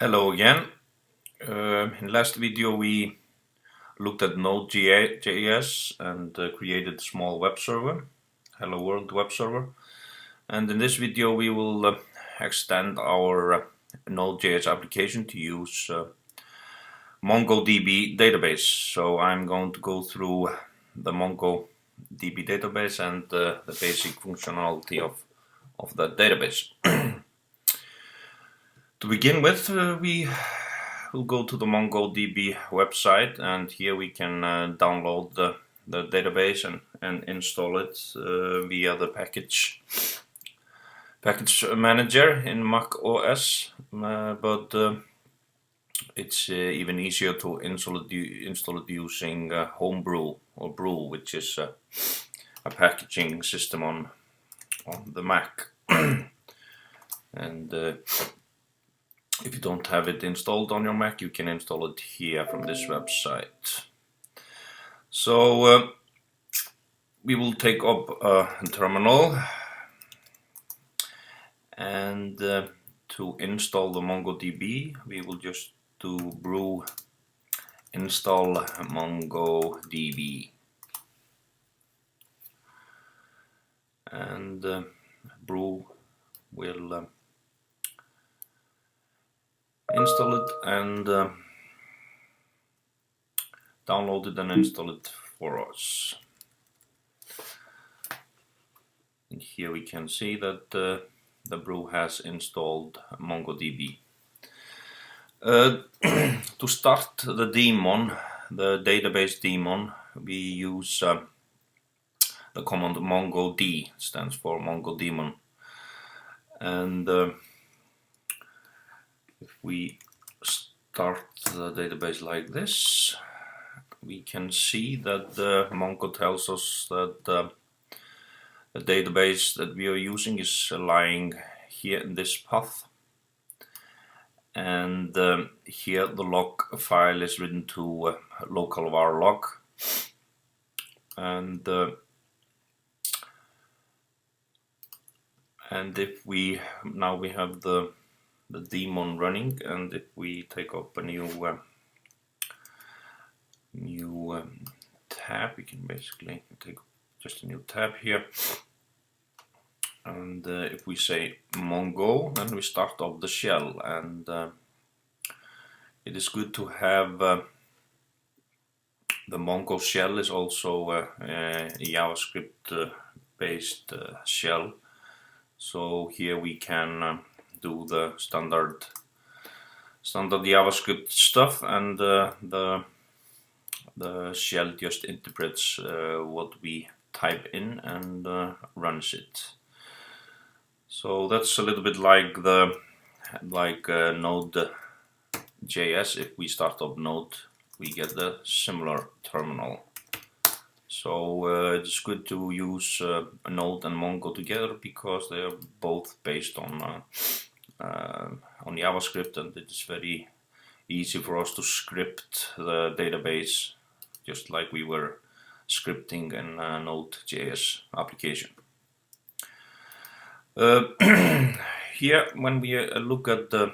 Hello again. In last video we looked at NodeJS and created a small web server, Hello World web server. And in this video we will extend our NodeJS application to use MongoDB database. So I'm going to go through the MongoDB database and the basic functionality of that database. To begin with, we will go to the MongoDB website, and here we can download the database and install it via the package manager in Mac OS, but it's even easier to install it using Homebrew or Brew, which is a packaging system on the Mac. And if you don't have it installed on your Mac, you can install it here from this website. So we will take up a terminal, and to install the MongoDB, we will just do brew install MongoDB, and brew will install it and download it and install it for us. And here we can see that the brew has installed MongoDB. To start the daemon, the database daemon, we use the command MongoD, stands for MongoDaemon. And if we start the database like this, we can see that Mongo tells us that the database that we are using is lying here in this path, and here the log file is written to local var log, and if we now we have the daemon running, and if we take up a new tab, we can basically take just a new tab here, and if we say Mongo, then we start off the shell, and it is good to have the Mongo shell is also a JavaScript based shell. So here we can do the standard JavaScript stuff, and the shell just interprets what we type in and runs it. So that's a little bit like NodeJS. If we start up Node, we get a similar terminal. So it's good to use Node and Mongo together, because they are both based on JavaScript, and it is very easy for us to script the database just like we were scripting in Node.js application. Here, when we look at the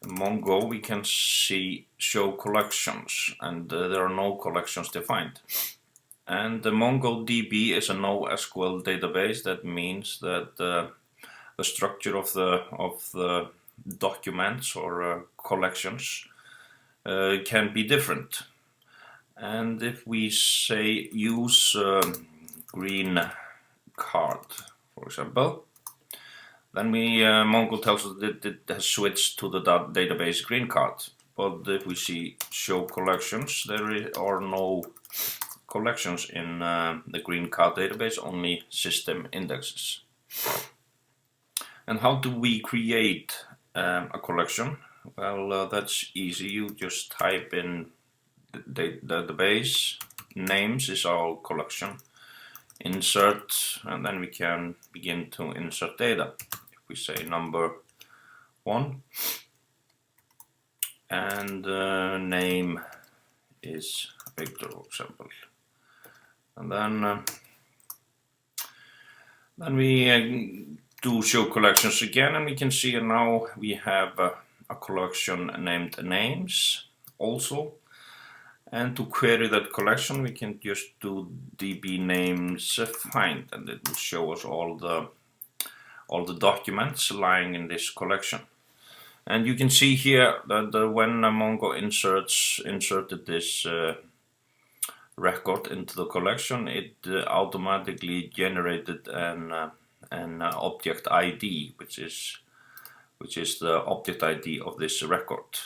Mongo, we can see show collections, and there are no collections defined. And the MongoDB is a NoSQL database. That means that the structure of the documents or collections can be different. And if we say use Greencard, for example, then Mongo tells us that it has switched to the database Greencard. But if we see show collections, there are no collections in the Greencard database, only system indexes. And how do we create a collection? Well, that's easy. You just type in the database names is our collection, insert, and then we can begin to insert data. If we say number 1, and name is Victor, for example, and then we do show collections again, and we can see now we have a collection named names also. And to query that collection, we can just do db names find, and it will show us all the documents lying in this collection. And you can see here that when Mongo inserted this record into the collection, it automatically generated an object ID, which is the object ID of this record.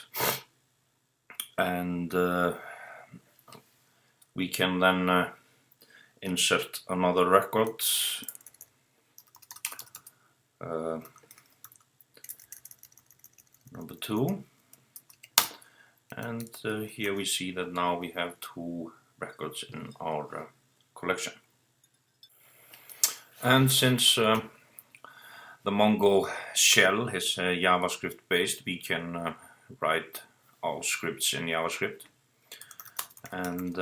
And we can then insert another record. Number 2. And here we see that now we have 2 records in our collection. And since the Mongo shell is JavaScript based, we can write our scripts in JavaScript. And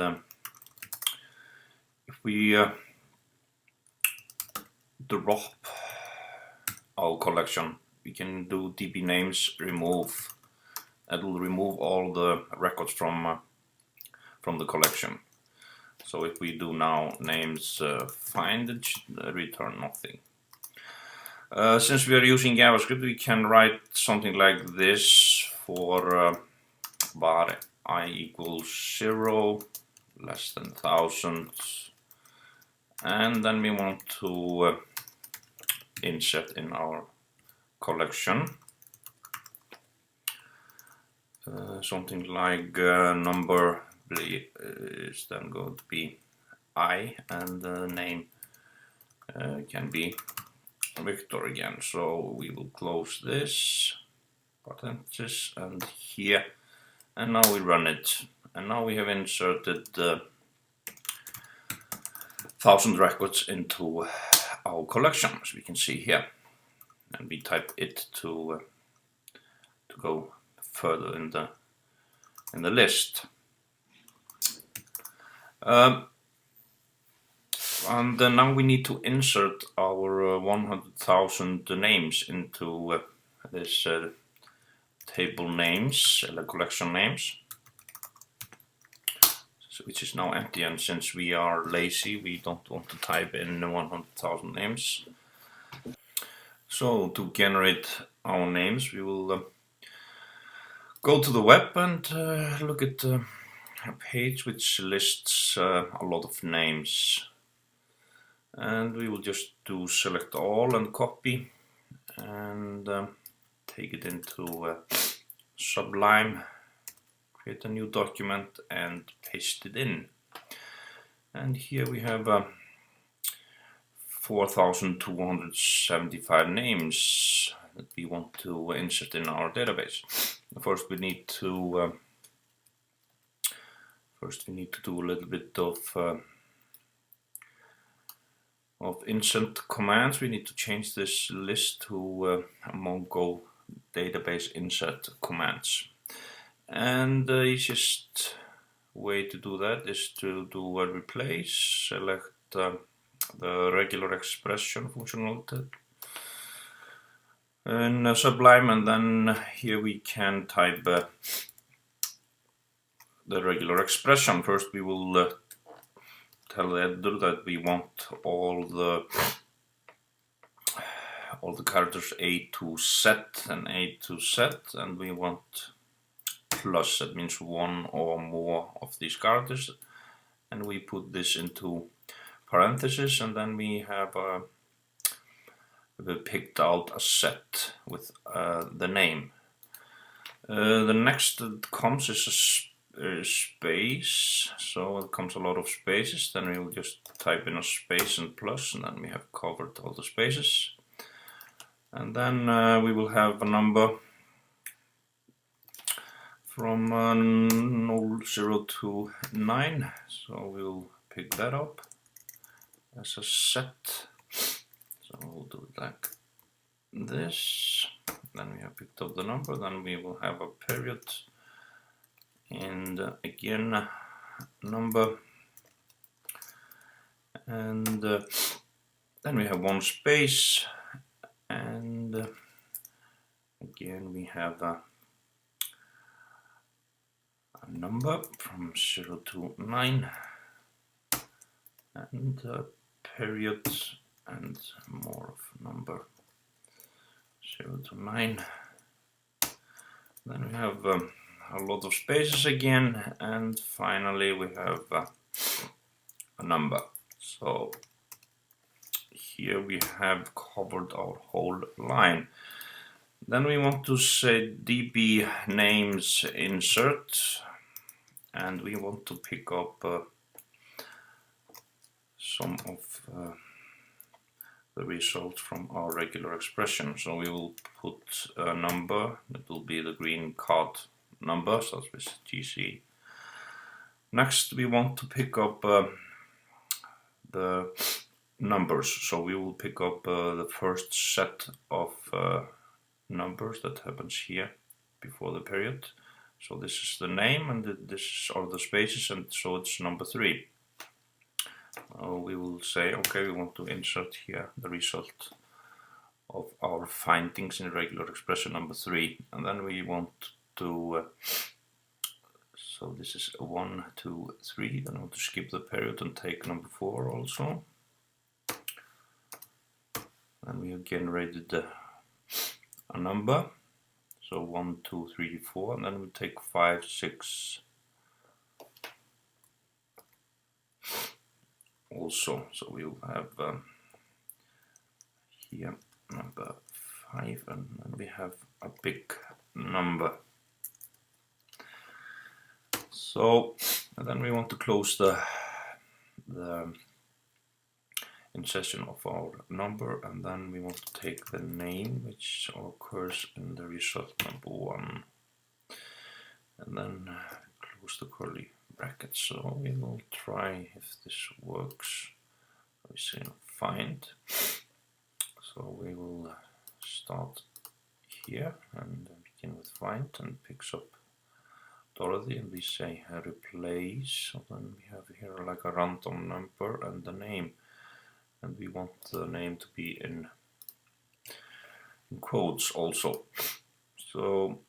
if we drop our collection, we can do db names remove. It will remove all the records from the collection. So if we do now names find, it should return nothing. Since we are using JavaScript, we can write something like this for var I equals 0, less than 1000, and then we want to insert in our collection something like number is then going to be I, and the name can be Victor again. So we will close this parenthesis and here, and now we run it, and now we have inserted 1000 records into our collection, as we can see here, and we type it to go further in the list. And now we need to insert our 100,000 names into this table names, collection names, which is now empty. And since we are lazy, we don't want to type in 100,000 names. So to generate our names, we will go to the web and look at a page which lists a lot of names. And we will just do select all and copy and take it into Sublime, create a new document and paste it in. And here we have 4,275 names that we want to insert in our database. First we need to do a little bit of insert commands. We need to change this list to Mongo database insert commands. And the easiest way to do that is to do a replace, select the regular expression functionality in Sublime, and then here we can type the regular expression. First we will tell the editor that we want all the characters A to Z and A to Z, and we want plus, that means one or more of these characters, and we put this into parentheses, and then we have picked out a set with the name. The next that comes is a space, so it comes a lot of spaces. Then we will just type in a space and plus, and then we have covered all the spaces. And then we will have a number from 0 to 9, so we'll pick that up as a set. So we'll do it like this. Then we have picked up the number, then we will have a period, and again number, and then we have one space, and again we have a number from 0 to 9 and a period and more of number 0 to 9. Then we have a lot of spaces again, and finally we have a number. So here we have covered our whole line. Then we want to say db names insert, and we want to pick up some of the results from our regular expression. So we will put a number that will be the Greencard number, so with GC. Next we want to pick up the numbers, so we will pick up the first set of numbers that happens here before the period. So this is the name, and this are the spaces, and so it's number 3. We will say, okay, we want to insert here the result of our findings in regular expression number 3, and then we want to so this is 1, 2, 3. Then I want to skip the period and take number 4 also. And we have generated a number, so 1, 2, 3, 4, and then we take 5, 6 also. So we will have here number 5, and then we have a big number. So, and then we want to close the insertion of our number, and then we want to take the name which occurs in the result number 1, and then close the curly brackets. So we will try if this works. We say find. So we will start here and begin with find, and picks up Dorothy, and we say replace. So then we have here like a random number and the name, and we want the name to be in quotes also. So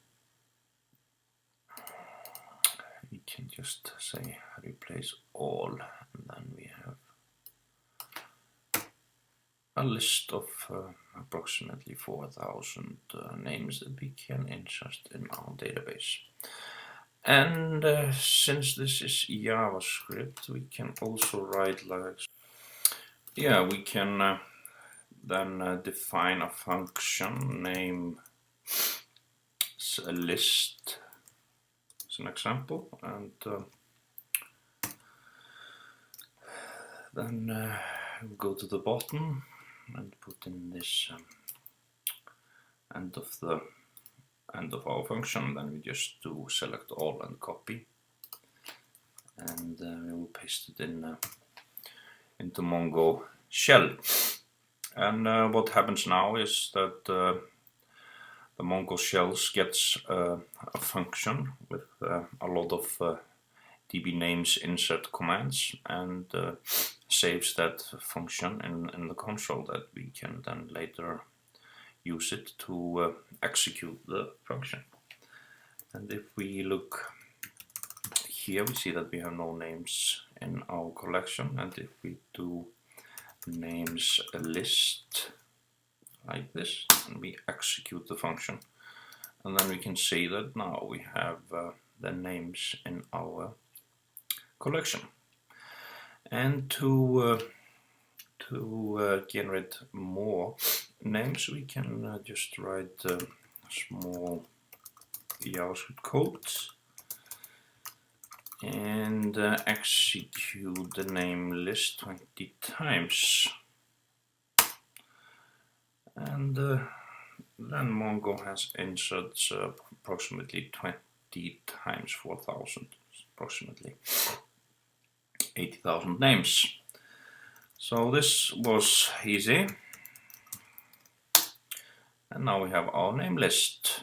we can just say replace all, and then we have a list of approximately 4,000 names that we can insert in our database. And since this is JavaScript, we can also write like, yeah, we can then define a function name a list as an example, and then go to the bottom and put in this end of our function. Then we just do select all and copy, and we will paste it in into Mongo shell. And what happens now is that the Mongo shells gets a function with a lot of db names insert commands, and saves that function in the console, that we can then later use it to execute the function. And if we look here, we see that we have no names in our collection, and if we do names a list like this, and we execute the function, and then we can see that now we have the names in our collection. And to generate more names, we can just write small JavaScript code and execute the name list 20 times. And then Mongo has inserts approximately 20 times 4,000, approximately 80,000 names. So this was easy. And now we have our name list.